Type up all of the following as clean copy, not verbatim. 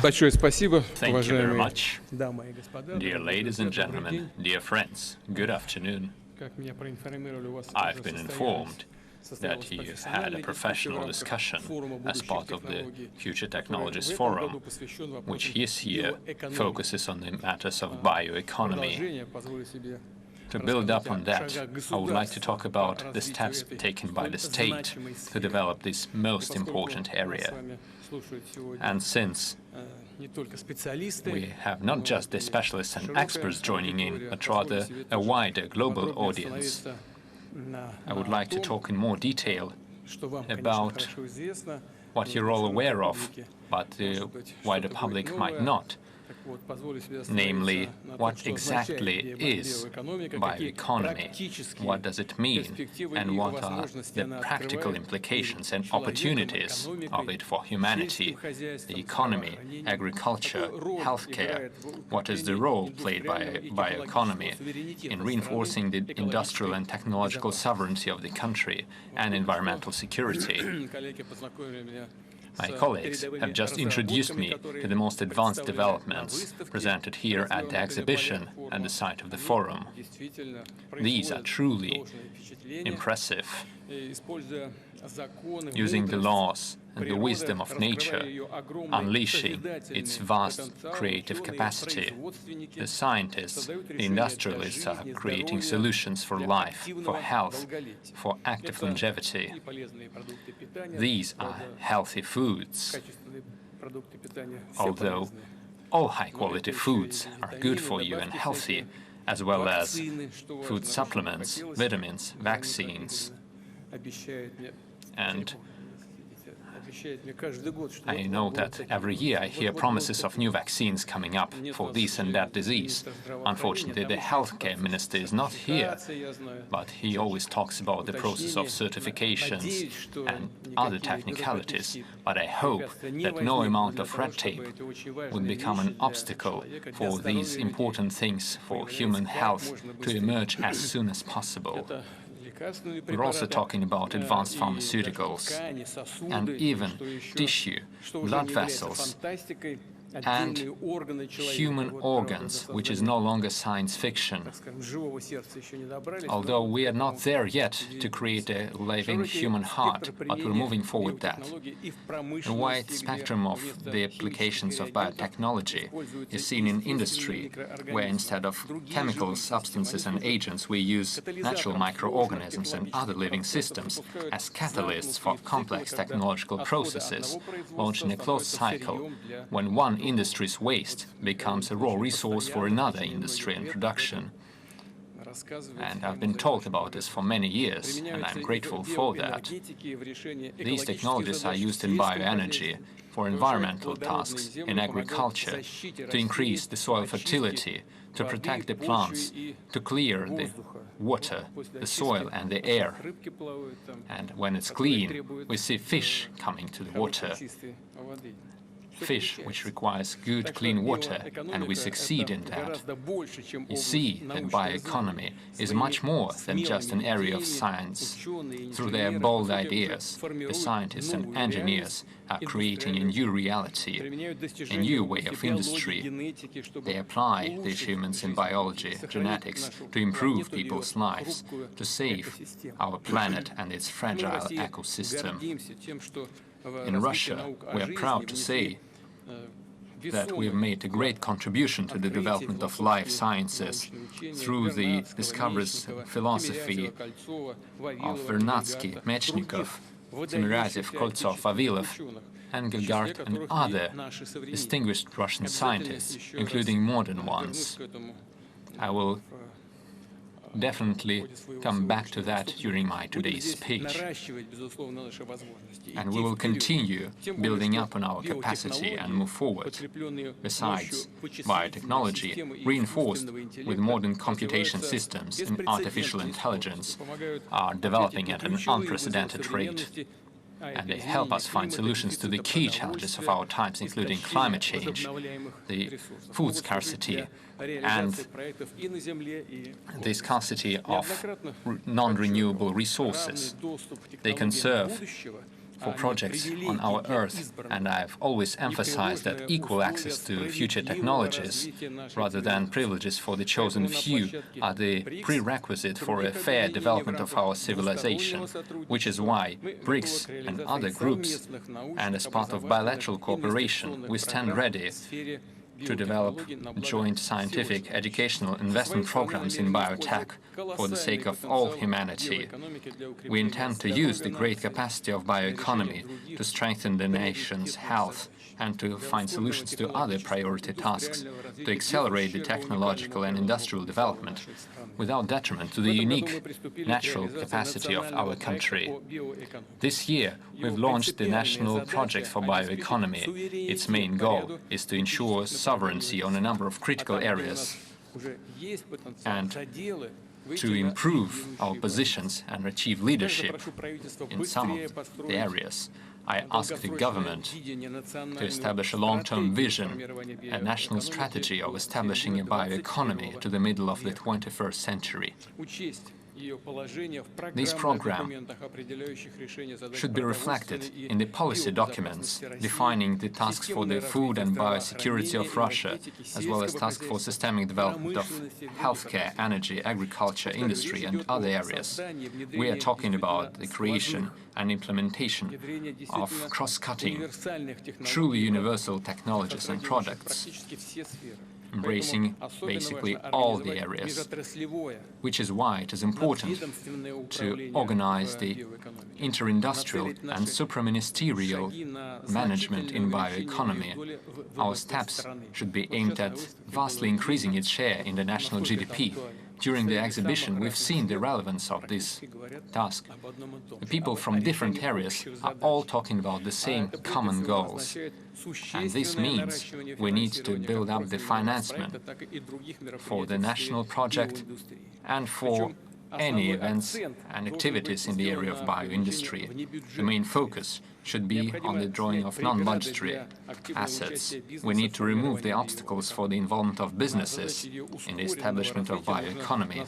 Большое спасибо, Thank you very уважаемые much. дамы и господа. Dear ladies and gentlemen, dear friends, good afternoon. I've been informed that you had a professional discussion as part of the Future Technologies Forum, which this year focuses on the matters of bioeconomy. To build up on that, I would like to talk about the steps taken by the state to develop this most important area. And since we have not just the specialists and experts joining in, but rather a wider global audience, I would like to talk in more detail about what you're all aware of, but the wider public might not. Namely, what exactly is bioeconomy, what does it mean, and what are the practical implications and opportunities of it for humanity, the economy, agriculture, healthcare, what is the role played by bioeconomy in reinforcing the industrial and technological sovereignty of the country and environmental security. My colleagues have just introduced me to the most advanced developments presented here at the exhibition and the site of the forum. These are truly impressive. Using the laws and the wisdom of nature, unleashing its vast creative capacity, the scientists, the industrialists are creating solutions for life, for health, for active longevity. These are healthy foods. Although all high-quality foods are good for you and healthy, as well as food supplements, vitamins, vaccines, and I know that every year I hear promises of new vaccines coming up for this and that disease. Unfortunately, the healthcare minister is not here, but he always talks about the process of certifications and other technicalities. But I hope that no amount of red tape would become an obstacle for these important things for human health to emerge as soon as possible. We're also talking about advanced pharmaceuticals and even tissue, blood vessels, and human organs, which is no longer science fiction. Although we are not there yet to create a living human heart, but we're moving forward that. A wide spectrum of the applications of biotechnology is seen in industry, where instead of chemical substances and agents, we use natural microorganisms and other living systems as catalysts for complex technological processes, launching a closed cycle when one industry's waste becomes a raw resource for another industry and production. And I've been told about this for many years, and I'm grateful for that. These technologies are used in bioenergy, for environmental tasks, in agriculture, to increase the soil fertility, to protect the plants, to clear the water, the soil and the air. And when it's clean, we see fish coming to the water. Fish which requires good, clean water, and we succeed in that. You see that bioeconomy is much more than just an area of science. Through their bold ideas, the scientists and engineers are creating a new reality, a new way of industry. They apply the achievements in biology, genetics, to improve people's lives, to save our planet and its fragile ecosystem. In Russia, we are proud to say that we have made a great contribution to the development of life sciences through the discoveries and philosophy of Vernadsky, Mechnikov, Timorazov, Koltsov, Vavilov, Engelgard and other distinguished Russian scientists, including modern ones. I will definitely come back to that during my today's speech. And we will continue building up on our capacity and move forward. Besides, biotechnology, reinforced with modern computation systems and artificial intelligence, are developing at an unprecedented rate. And they help us find solutions to the key challenges of our times, including climate change, the food scarcity, and the scarcity of non-renewable resources. They conserve for projects on our Earth, and I've always emphasized that equal access to future technologies, rather than privileges for the chosen few, are the prerequisite for a fair development of our civilization, which is why BRICS and other groups, and as part of bilateral cooperation, we stand ready to develop joint scientific, educational investment programs in biotech for the sake of all humanity. We intend to use the great capacity of bioeconomy to strengthen the nation's health and to find solutions to other priority tasks, to accelerate the technological and industrial development without detriment to the unique natural capacity of our country. This year, we've launched the National Project for Bioeconomy. Its main goal is to ensure sovereignty on a number of critical areas and to improve our positions and achieve leadership in some of the areas. I ask the government to establish a long-term vision, a national strategy of establishing a bioeconomy to the middle of the 21st century. This program should be reflected in the policy documents defining the tasks for the food and biosecurity of Russia, as well as tasks for systemic development of healthcare, energy, agriculture, industry and other areas. We are talking about the creation and implementation of cross-cutting, truly universal technologies and products, embracing basically all the areas, which is why it is important to organize the inter-industrial and supraministerial management in bioeconomy. Our steps should be aimed at vastly increasing its share in the national GDP. During the exhibition, we've seen the relevance of this task. The people from different areas are all talking about the same common goals. And this means we need to build up the financement for the national project and for any events and activities in the area of bioindustry. The main focus should be on the drawing of non-budgetary assets. We need to remove the obstacles for the involvement of businesses in the establishment of bioeconomy.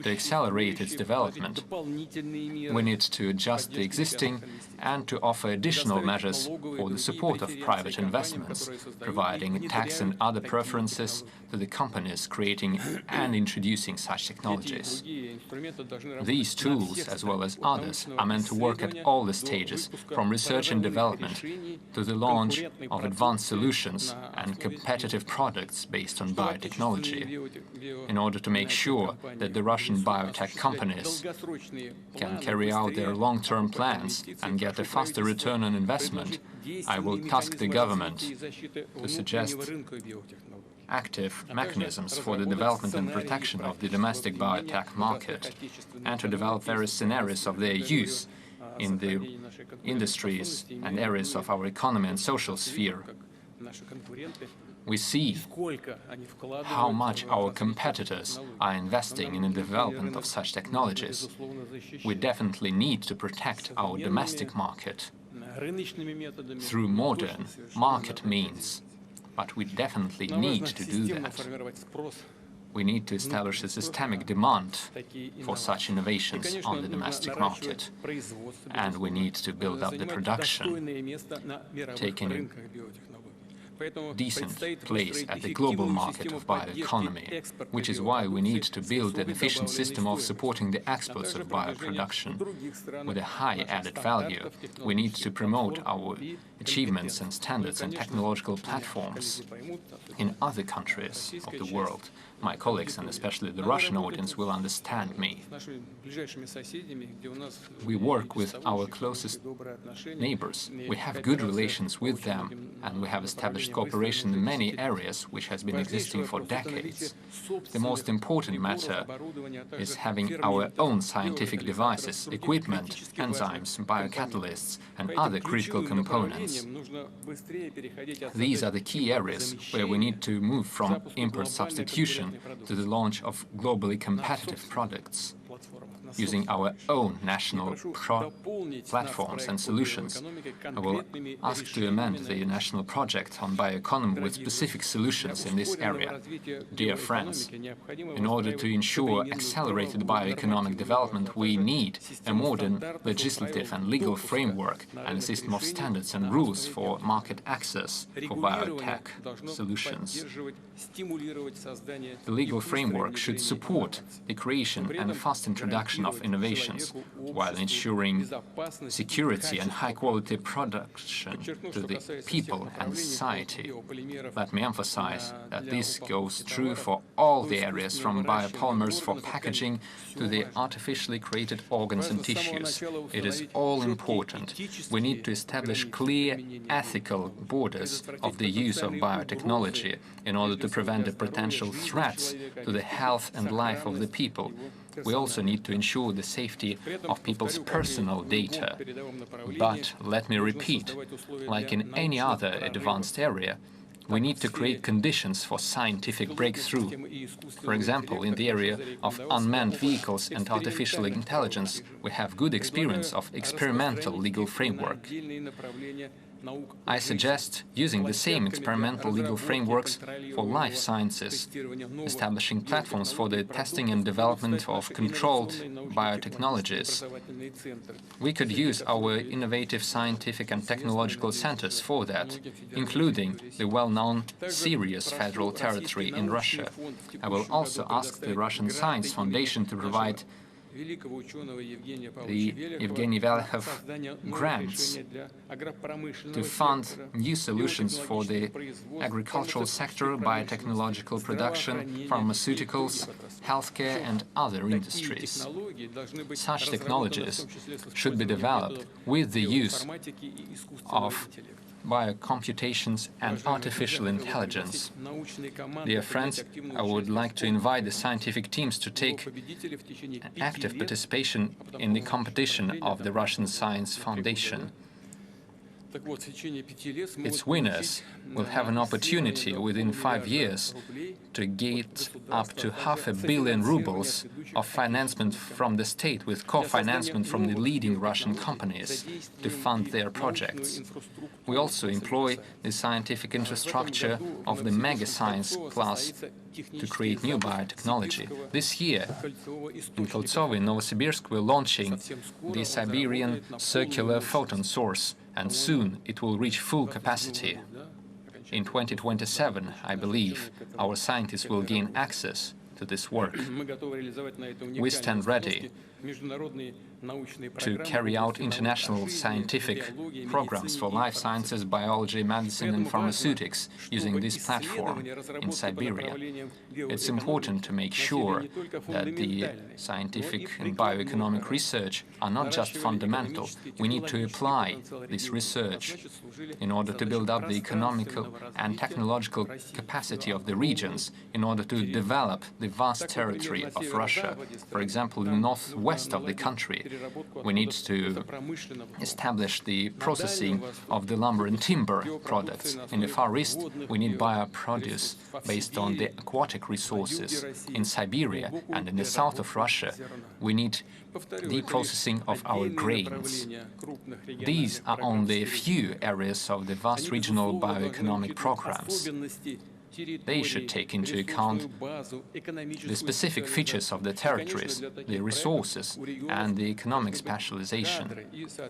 To accelerate its development, we need to adjust the existing and to offer additional measures for the support of private investments, providing tax and other preferences to the companies creating and introducing such technologies. These tools, as well as others, are meant to work at all the stages, from research and development to the launch of advanced solutions and competitive products based on biotechnology, in order to make sure that the Russian biotech companies can carry out their long-term plans and get a faster return on investment. I will task the government to suggest active mechanisms for the development and protection of the domestic biotech market, and to develop various scenarios of their use in the industries and areas of our economy and social sphere. We see how much our competitors are investing in the development of such technologies. We definitely need to protect our domestic market through modern market means, but we definitely need to do that. We need to establish a systemic demand for such innovations on the domestic market, and we need to build up the production, taking a decent place at the global market of bioeconomy, which is why we need to build an efficient system of supporting the exports of bioproduction with a high added value. We need to promote our achievements and standards and technological platforms in other countries of the world. My colleagues, and especially the Russian audience, will understand me. We work with our closest neighbors. We have good relations with them, and we have established cooperation in many areas which has been existing for decades. The most important matter is having our own scientific devices, equipment, enzymes, biocatalysts, and other critical components. These are the key areas where we need to move from import substitution to the launch of globally competitive products. using our own national platforms and solutions. I will ask to amend the national project on bioeconomy with specific solutions in this area. Dear friends, in order to ensure accelerated bioeconomic development, we need a modern legislative and legal framework and a system of standards and rules for market access for biotech solutions. The legal framework should support the creation and fast introduction of innovations while ensuring security and high-quality production to the people and society. Let me emphasize that this goes true for all the areas from biopolymers for packaging to the artificially created organs and tissues. It is all important. We need to establish clear ethical borders of the use of biotechnology in order to prevent the potential threats to the health and life of the people. We also need to ensure the safety of people's personal data. But let me repeat, like in any other advanced area, we need to create conditions for scientific breakthrough. For example, in the area of unmanned vehicles and artificial intelligence, we have good experience of experimental legal framework. I suggest using the same experimental legal frameworks for life sciences, establishing platforms for the testing and development of controlled biotechnologies. We could use our innovative scientific and technological centers for that, including the well-known Sirius Federal Territory in Russia. I will also ask the Russian Science Foundation to provide the Evgeny Velekov grants to fund new solutions for the agricultural sector, biotechnological production, pharmaceuticals, healthcare and other industries. Such technologies should be developed with the use of biocomputations and artificial intelligence. Dear friends, I would like to invite the scientific teams to take active participation in the competition of the Russian Science Foundation. Its winners will have an opportunity within 5 years to get up to ₹500 million of financement from the state with co-financement from the leading Russian companies to fund their projects. We also employ the scientific infrastructure of the mega-science class to create new biotechnology. This year, in Koltsovo, in Novosibirsk, we're launching the Siberian circular photon source, and soon it will reach full capacity. In 2027, I believe, our scientists will gain access to this work. We stand ready to carry out international scientific programs for life sciences, biology, medicine and pharmaceutics using this platform in Siberia. It's important to make sure that the scientific and bioeconomic research are not just fundamental. We need to apply this research in order to build up the economical and technological capacity of the regions, in order to develop the vast territory of Russia. For example, in the northwest of the country, we need to establish the processing of the lumber and timber products. In the Far East, we need bioproduce based on the aquatic resources. In Siberia and in the south of Russia, we need the processing of our grains. These are only a few areas of the vast regional bioeconomic programs. They should take into account the specific features of the territories, the resources, and the economic specialization.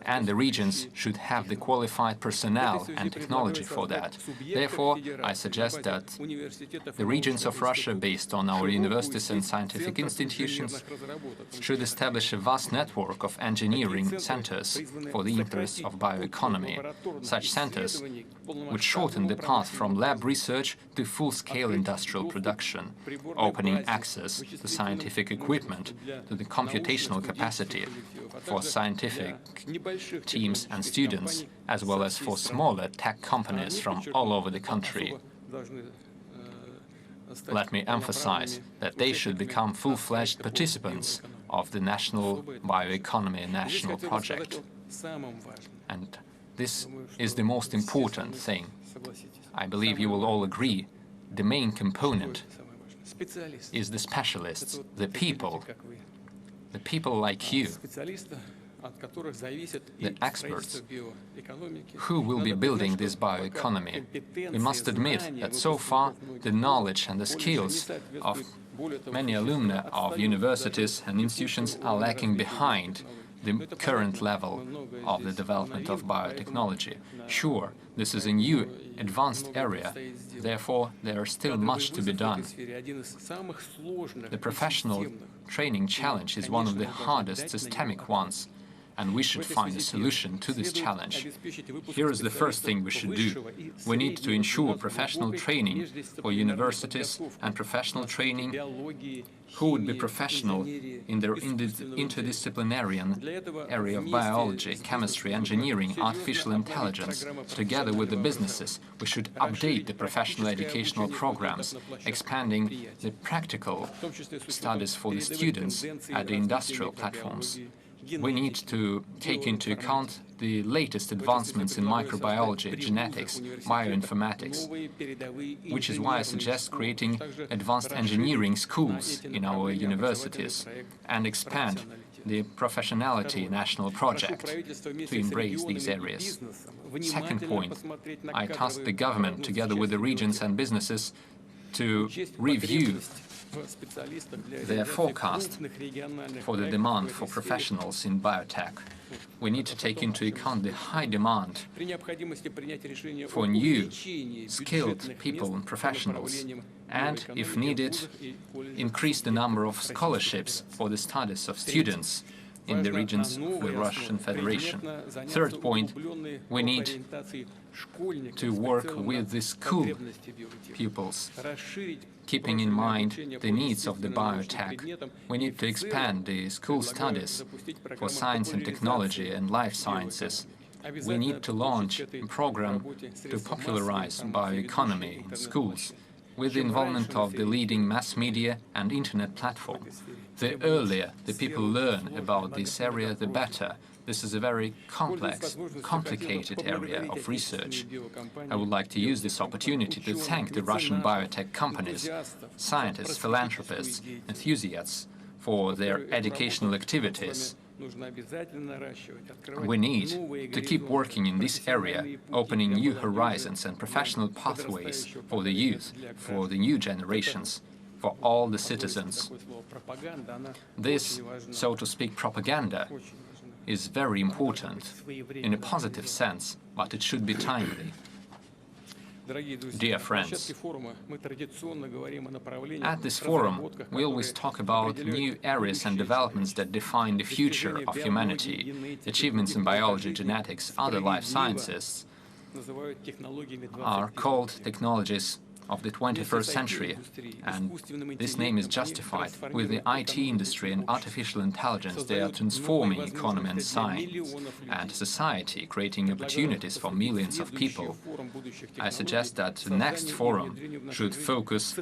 And the regions should have the qualified personnel and technology for that. Therefore, I suggest that the regions of Russia, based on our universities and scientific institutions, should establish a vast network of engineering centers for the interests of bioeconomy. Such centers would shorten the path from lab research to full-scale industrial production, opening access to scientific equipment, to the computational capacity for scientific teams and students, as well as for smaller tech companies from all over the country. Let me emphasize that they should become full-fledged participants of the National Bioeconomy National Project. And this is the most important thing. I believe you will all agree. The main component is the specialists, the people, The people like you, the experts who will be building this bioeconomy. We must admit that so far the knowledge and the skills of many alumni of universities and institutions are lacking behind the current level of the development of biotechnology. Sure, this is a new, advanced area, therefore there is still much to be done. The professional training challenge is one of the hardest systemic ones, and we should find a solution to this challenge. Here is the first thing we should do. We need to ensure professional training for universities and professional training who would be professional in their interdisciplinary area of biology, chemistry, engineering, artificial intelligence. Together with the businesses, we should update the professional educational programs, expanding the practical studies for the students at the industrial platforms. We need to take into account the latest advancements in microbiology, genetics, bioinformatics, which is why I suggest creating advanced engineering schools in our universities and expand the professionality national project to embrace these areas. Second point, I task the government, together with the regions and businesses, to review their forecast for the demand for professionals in biotech. We need to take into account the high demand for new, skilled people and professionals, and, if needed, increase the number of scholarships for the studies of students in the regions of the Russian Federation. Third point, we need to work with the school pupils, keeping in mind the needs of the biotech. We need to expand the school studies for science and technology and life sciences. We need to launch a program to popularize bioeconomy in schools, with the involvement of the leading mass media and internet platform. The earlier the people learn about this area, the better. This is a very complex, complicated area of research. I would like to use this opportunity to thank the Russian biotech companies, scientists, philanthropists, enthusiasts for their educational activities. We need to keep working in this area, opening new horizons and professional pathways for the youth, for the new generations, for all the citizens. This, so to speak, propaganda is very important in a positive sense, but it should be timely. Dear friends, at this forum, we always talk about new areas and developments that define the future of humanity. Achievements in biology, genetics, other life sciences are called technologies of the 21st century, and this name is justified. With the IT industry and artificial intelligence, they are transforming economy and science and society, creating opportunities for millions of people. I suggest that the next forum should focus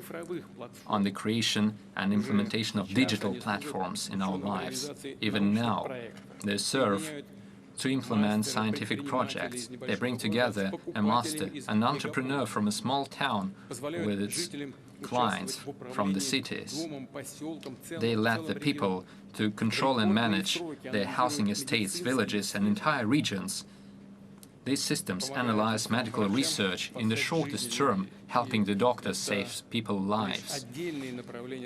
on the creation and implementation of digital platforms in our lives. Even now, they serve to implement scientific projects. They bring together a master, an entrepreneur from a small town with its clients from the cities. They let the people to control and manage their housing estates, villages and entire regions. These systems analyze medical research in the shortest term, helping the doctors save people's lives.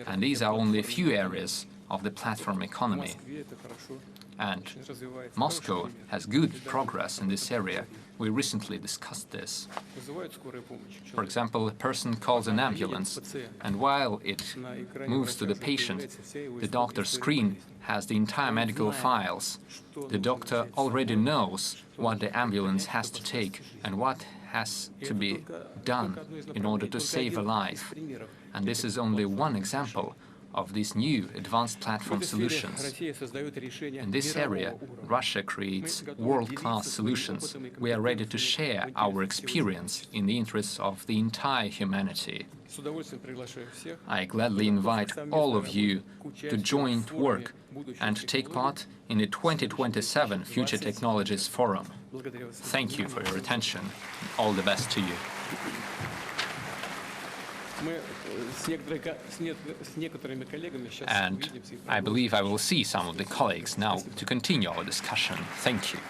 And these are only a few areas of the platform economy. And Moscow has good progress in this area. We recently discussed this. For example, a person calls an ambulance, and while it moves to the patient, the doctor's screen has the entire medical files. The doctor already knows what the ambulance has to take and what has to be done in order to save a life. And this is only one example of these new advanced platform solutions. In this area, Russia creates world-class solutions. We are ready to share our experience in the interests of the entire humanity. I gladly invite all of you to join work and to take part in the 2027 Future Technologies Forum. Thank you for your attention. All the best to you. And I believe I will see some of the colleagues now to continue our discussion. Thank you.